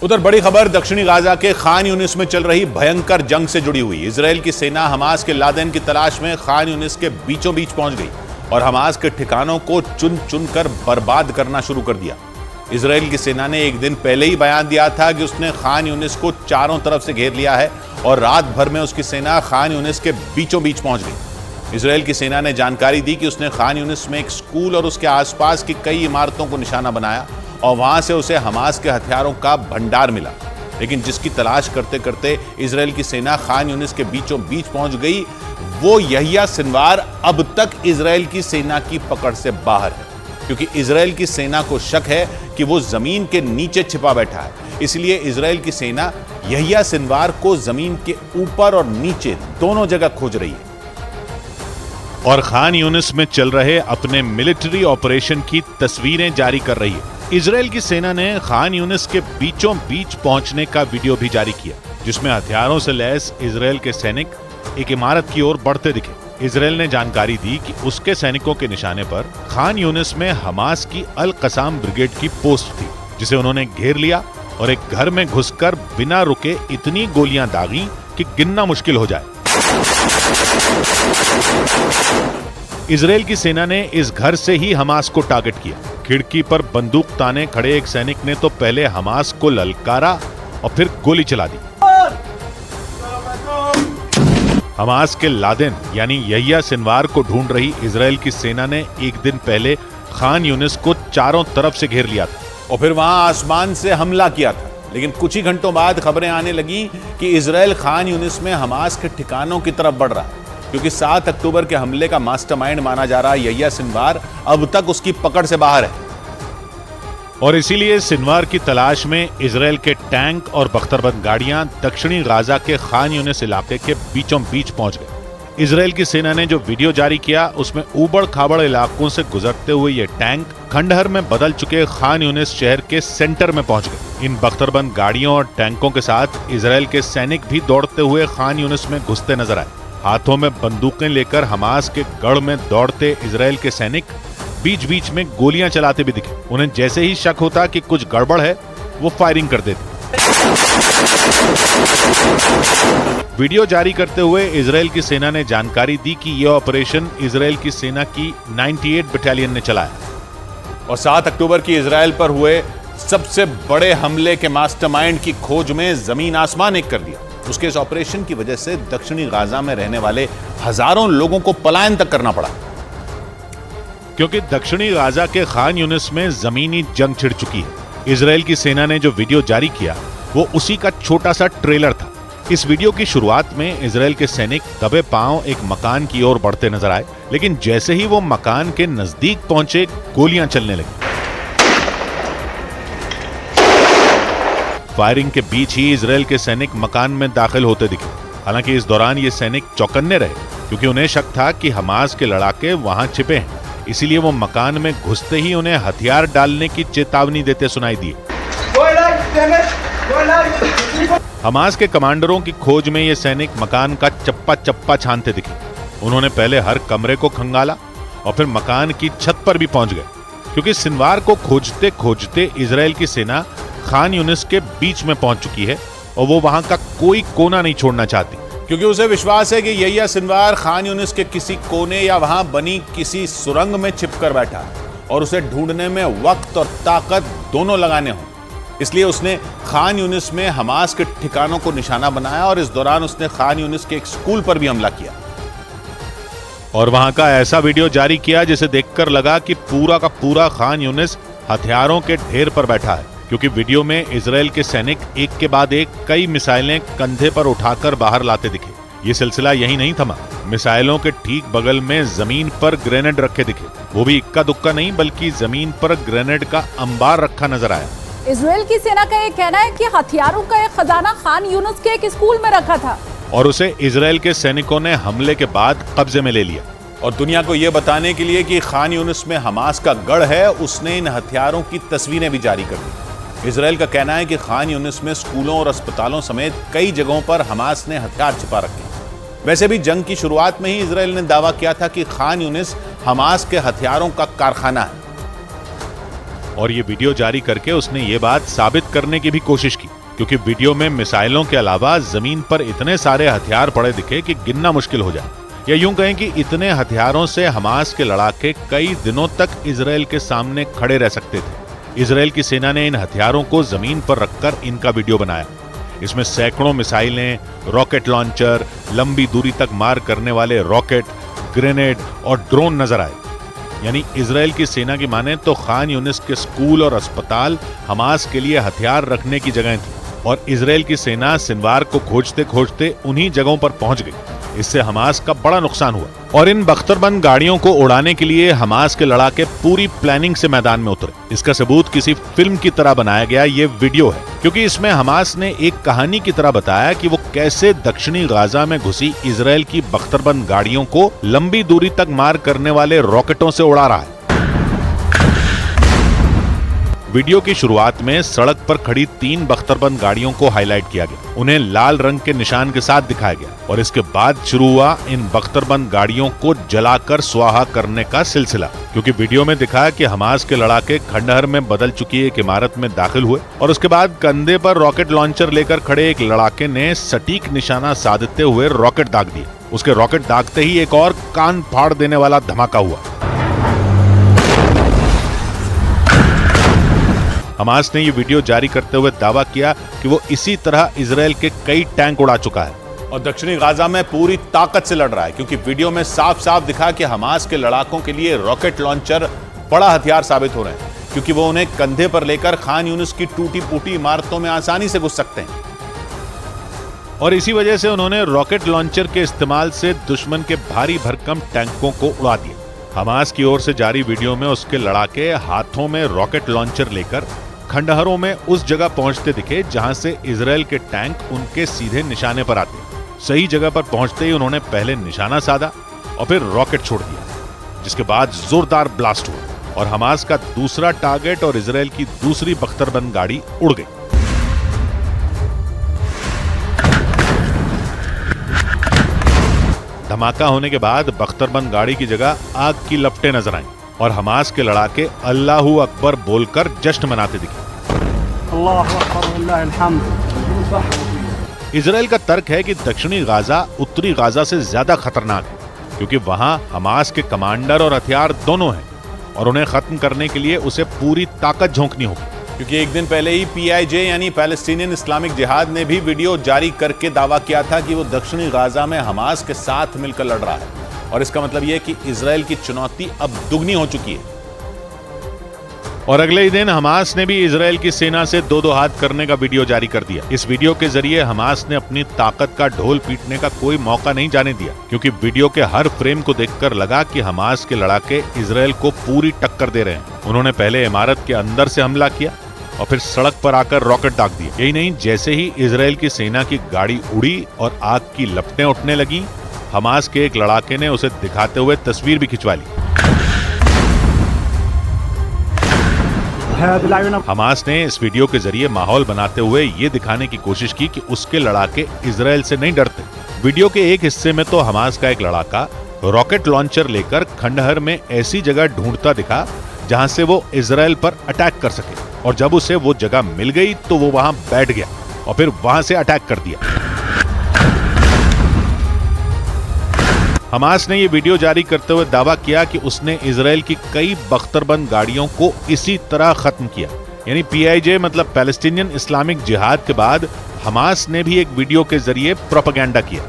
उधर बड़ी खबर दक्षिणी गाजा के खान यूनिस में चल रही भयंकर जंग से जुड़ी हुई। इजराइल की सेना हमास के लादेन की तलाश में खान यूनिस के बीचों बीच पहुंच गई और हमास के ठिकानों को चुन चुन कर बर्बाद करना शुरू कर दिया। इजराइल की सेना ने एक दिन पहले ही बयान दिया था कि उसने खान यूनिस को चारों तरफ से घेर लिया है और रात भर में उसकी सेना खान यूनिस के बीचों बीच पहुंच गई। इजराइल की सेना ने जानकारी दी कि उसने खान यूनिस में एक स्कूल और उसके आसपास की कई इमारतों को निशाना बनाया और वहां से उसे हमास के हथियारों का भंडार मिला, लेकिन जिसकी तलाश करते करते इजराइल की सेना खान यूनिस के बीचों बीच पहुंच गई, वो यहिया सिनवार अब तक इजराइल की सेना की पकड़ से बाहर है, क्योंकि इजराइल की सेना को शक है कि वो जमीन के नीचे छिपा बैठा है। इसलिए इजराइल की सेना यहिया सिनवार को जमीन के ऊपर और नीचे दोनों जगह खोज रही है और खान यूनिस में चल रहे अपने मिलिट्री ऑपरेशन की तस्वीरें जारी कर रही है। इजराइल की सेना ने खान यूनिस के बीचों बीच पहुंचने का वीडियो भी जारी किया, जिसमें हथियारों से लैस इजराइल के सैनिक एक इमारत की ओर बढ़ते दिखे। इजराइल ने जानकारी दी कि उसके सैनिकों के निशाने पर खान यूनिस में हमास की अल कसाम ब्रिगेड की पोस्ट थी, जिसे उन्होंने घेर लिया और एक घर में घुसकर बिना रुके इतनी गोलियां दागी कि गिनना मुश्किल हो जाए। इजराइल की सेना ने इस घर से ही हमास को टारगेट किया। खिड़की पर बंदूक ताने खड़े एक सैनिक ने तो पहले हमास को ललकारा और फिर गोली चला दी। हमास के लादेन यानी यहिया सिनवार को ढूंढ रही इजराइल की सेना ने एक दिन पहले खान यूनिस को चारों तरफ से घेर लिया था और फिर वहां आसमान से हमला किया था। लेकिन कुछ ही घंटों बाद खबरें आने लगी कि इजराइल खान यूनिस में हमास के ठिकानों की तरफ बढ़ रहा है, क्योंकि 7 अक्टूबर के हमले का मास्टरमाइंड माना जा रहा यहिया सिनवार अब तक उसकी पकड़ से बाहर है और इसीलिए सिनवार की तलाश में इजराइल के टैंक और बख्तरबंद गाड़ियां दक्षिणी गाजा के खान यूनिस इलाके के बीचों बीच पहुंच गए। इजराइल की सेना ने जो वीडियो जारी किया उसमें ऊबड़ खाबड़ इलाकों से गुजरते हुए ये टैंक खंडहर में बदल चुके खान यूनिस शहर के सेंटर में पहुंच गए। इन बख्तरबंद गाड़ियों और टैंकों के साथ इजराइल के सैनिक भी दौड़ते हुए खान यूनिस में घुसते नजर आए। हाथों में बंदूकें लेकर हमास के गढ़ में दौड़ते इजराइल के सैनिक बीच बीच में गोलियां चलाते भी दिखे। उन्हें जैसे ही शक होता कि कुछ गड़बड़ है, वो फायरिंग कर देते। वीडियो जारी करते हुए इजराइल की सेना ने जानकारी दी कि यह ऑपरेशन इजराइल की सेना की 98 बटालियन ने चलाया और 7 अक्टूबर की इजराइल पर हुए सबसे बड़े हमले के मास्टरमाइंड की खोज में जमीन आसमान एक कर दिया। उसके इस ऑपरेशन की वजह से दक्षिणी गाजा में रहने वाले हजारों लोगों को पलायन तक करना पड़ा, क्योंकि दक्षिणी गाजा के खान यूनिस में जमीनी जंग छिड़ चुकी है। इजराइल की सेना ने जो वीडियो जारी किया वो उसी का छोटा सा ट्रेलर था। इस वीडियो की शुरुआत में इजराइल के सैनिक दबे पांव एक मकान की ओर बढ़ते नजर आए, लेकिन जैसे ही वो मकान के नजदीक पहुंचे गोलियां चलने लगी। फायरिंग के बीच ही इजराइल के सैनिक मकान में दाखिल होते दिखे। हालांकि इस दौरान ये सैनिक चौकन्ने रहे, क्योंकि उन्हें शक था कि हमास के लड़ाके वहां छिपे हैं। इसीलिए वो मकान में घुसते ही उन्हें हथियार डालने की चेतावनी देते सुनाई दिए। हमास के कमांडरों की खोज में ये सैनिक मकान का चप्पा चप्पा छानते दिखे। उन्होंने पहले हर कमरे को खंगाला और फिर मकान की छत पर भी पहुंच गए, क्योंकि सिनवार को खोजते खोजते इजराइल की सेना खान यूनिस के बीच में पहुंच चुकी है और वो वहां का कोई कोना नहीं छोड़ना चाहती, क्योंकि उसे विश्वास है कि यहिया सिनवार खान यूनिस के किसी कोने या वहां बनी किसी सुरंग में छिपकर बैठा है और उसे ढूंढने में वक्त और ताकत दोनों लगाने हों। इसलिए उसने खान यूनिस में हमास के ठिकानों को निशाना बनाया और इस दौरान उसने खान यूनिस के एक स्कूल पर भी हमला किया और वहां का ऐसा वीडियो जारी किया जिसे देखकर लगा कि पूरा का पूरा खान यूनिस हथियारों के ढेर पर बैठा है, क्योंकि वीडियो में इजराइल के सैनिक एक के बाद एक कई मिसाइलें कंधे पर उठाकर बाहर लाते दिखे। ये सिलसिला यही नहीं थमा, मिसाइलों के ठीक बगल में जमीन पर ग्रेनेड रखे दिखे। वो भी इक्का दुक्का नहीं, बल्कि जमीन पर ग्रेनेड का अंबार रखा नजर आया। इजराइल की सेना का ये कहना है कि हथियारों का एक खजाना खान यूनिस के एक स्कूल में रखा था और उसे इजराइल के सैनिकों ने हमले के बाद कब्जे में ले लिया। और दुनिया को यह बताने के लिए कि खान यूनिस में हमास का गढ़ है, उसने इन हथियारों की तस्वीरें भी जारी कर दी। इजराइल का कहना है कि खान यूनिस में स्कूलों और अस्पतालों समेत कई जगहों पर हमास ने हथियार छिपा रखे। वैसे भी जंग की शुरुआत में ही इजराइल ने दावा किया था कि खान यूनिस हमास के हथियारों का कारखाना है। और ये वीडियो जारी करके उसने ये बात साबित करने की भी कोशिश की, क्योंकि वीडियो में मिसाइलों के अलावा जमीन पर इतने सारे हथियार पड़े दिखे कि गिनना मुश्किल हो जाए। या यूं कहें कि इतने हथियारों से हमास के लड़ाके कई दिनों तक इजराइल के सामने खड़े रह सकते थे। इजराइल की सेना ने इन हथियारों को जमीन पर रखकर इनका वीडियो बनाया। इसमें सैकड़ों मिसाइलें, रॉकेट लॉन्चर, लंबी दूरी तक मार करने वाले रॉकेट, ग्रेनेड और ड्रोन नजर आए। यानी इजराइल की सेना की माने तो खान यूनिस के स्कूल और अस्पताल हमास के लिए हथियार रखने की जगह थी, और इजराइल की सेना सिनवार को खोजते खोजते उन्हीं जगहों पर पहुंच गई। इससे हमास का बड़ा नुकसान हुआ, और इन बख्तरबंद गाड़ियों को उड़ाने के लिए हमास के लड़ाके पूरी प्लानिंग से मैदान में उतरे। इसका सबूत किसी फिल्म की तरह बनाया गया ये वीडियो है, क्योंकि इसमें हमास ने एक कहानी की तरह बताया कि वो कैसे दक्षिणी गाजा में घुसी इजराइल की बख्तरबंद गाड़ियों को लंबी दूरी तक मार करने वाले रॉकेटों से उड़ा रहा है। वीडियो की शुरुआत में सड़क पर खड़ी 3 बख्तरबंद गाड़ियों को हाईलाइट किया गया, उन्हें लाल रंग के निशान के साथ दिखाया गया, और इसके बाद शुरू हुआ इन बख्तरबंद गाड़ियों को जलाकर स्वाहा करने का सिलसिला। क्योंकि वीडियो में दिखाया कि हमास के लड़ाके खंडहर में बदल चुकी एक इमारत में दाखिल हुए, और उसके बाद कंधे पर रॉकेट लॉन्चर लेकर खड़े एक लड़ाके ने सटीक निशाना साधते हुए रॉकेट दाग दिए। उसके रॉकेट दागते ही एक और कान फाड़ देने वाला धमाका हुआ। हमास ने ये वीडियो जारी करते हुए दावा किया कि वो इसी तरह इजराइल के कई टैंक उड़ा चुका है और दक्षिणी गाजा में पूरी ताकत से लड़ रहा है, क्योंकि वीडियो में साफ साफ दिखा कि हमास के लड़ाकों के लिए रॉकेट लॉन्चर बड़ा हथियार साबित हो रहे हैं, क्योंकि वो उन्हें कंधे पर लेकर खान यूनिस की टूटी फूटी इमारतों में आसानी से घुस सकते हैं। और इसी वजह से उन्होंने रॉकेट लॉन्चर के इस्तेमाल से दुश्मन के भारी भरकम टैंकों को उड़ा दिया। हमास की ओर से जारी वीडियो में उसके लड़ाके हाथों में रॉकेट लॉन्चर लेकर खंडहरों में उस जगह पहुंचते दिखे जहां से इजराइल के टैंक उनके सीधे निशाने पर आते। सही जगह पर पहुंचते ही उन्होंने पहले निशाना साधा और फिर रॉकेट छोड़ दिया, जिसके बाद जोरदार ब्लास्ट हुआ और हमास का दूसरा टारगेट और इजराइल की दूसरी बख्तरबंद गाड़ी उड़ गई। धमाका होने के बाद बख्तरबंद गाड़ी की जगह आग की लपटें नजर आईं और हमास के लड़ाके अल्लाहू अकबर बोलकर जश्न मनाते दिखे। अल्लाहू अकबर वलिल्लाह अल्हम्द। इजराइल का तर्क है कि दक्षिणी गाजा उत्तरी गाजा से ज्यादा खतरनाक है, क्योंकि वहां हमास के कमांडर और हथियार दोनों हैं और उन्हें खत्म करने के लिए उसे पूरी ताकत झोंकनी होगी। क्योंकि एक दिन पहले ही PIJ यानी पैलेस्टीनियन इस्लामिक जिहाद ने भी वीडियो जारी करके दावा किया था कि वो दक्षिणी गाजा में हमास के साथ मिलकर लड़ रहा है, और इसका मतलब यह कि इजराइल की चुनौती अब दुगनी हो चुकी है। और अगले ही दिन हमास ने भी इजराइल की सेना से दो हाथ करने का वीडियो जारी कर दिया। इस वीडियो के जरिए हमास ने अपनी ताकत का ढोल पीटने का कोई मौका नहीं जाने दिया, क्योंकि वीडियो के हर फ्रेम को देखकर लगा कि हमास के लड़ाके इजराइल को पूरी टक्कर दे रहे हैं। उन्होंने पहले इमारत के अंदर से हमला किया और फिर सड़क पर आकर रॉकेट दाग दिए। यही नहीं, जैसे ही इजराइल की सेना की गाड़ी उड़ी और आग की लपटें उठने लगी, हमास के एक लड़ाके ने उसे दिखाते हुए तस्वीर भी खिंचवा ली। हमास ने इस वीडियो के जरिए माहौल बनाते हुए ये दिखाने की कोशिश की कि उसके लड़ाके इजराइल से नहीं डरते। वीडियो के एक हिस्से में तो हमास का एक लड़ाका रॉकेट लॉन्चर लेकर खंडहर में ऐसी जगह ढूंढता दिखा जहां से वो इजराइल पर अटैक कर सके, और जब उसे वो जगह मिल गई तो वो वहां बैठ गया और फिर वहां से अटैक कर दिया। हमास ने ये वीडियो जारी करते हुए दावा किया कि उसने इजराइल की कई बख्तरबंद गाड़ियों को इसी तरह खत्म किया। यानी PIJ मतलब पैलेस्टीनियन इस्लामिक जिहाद के बाद हमास ने भी एक वीडियो के जरिए प्रोपेगेंडा किया।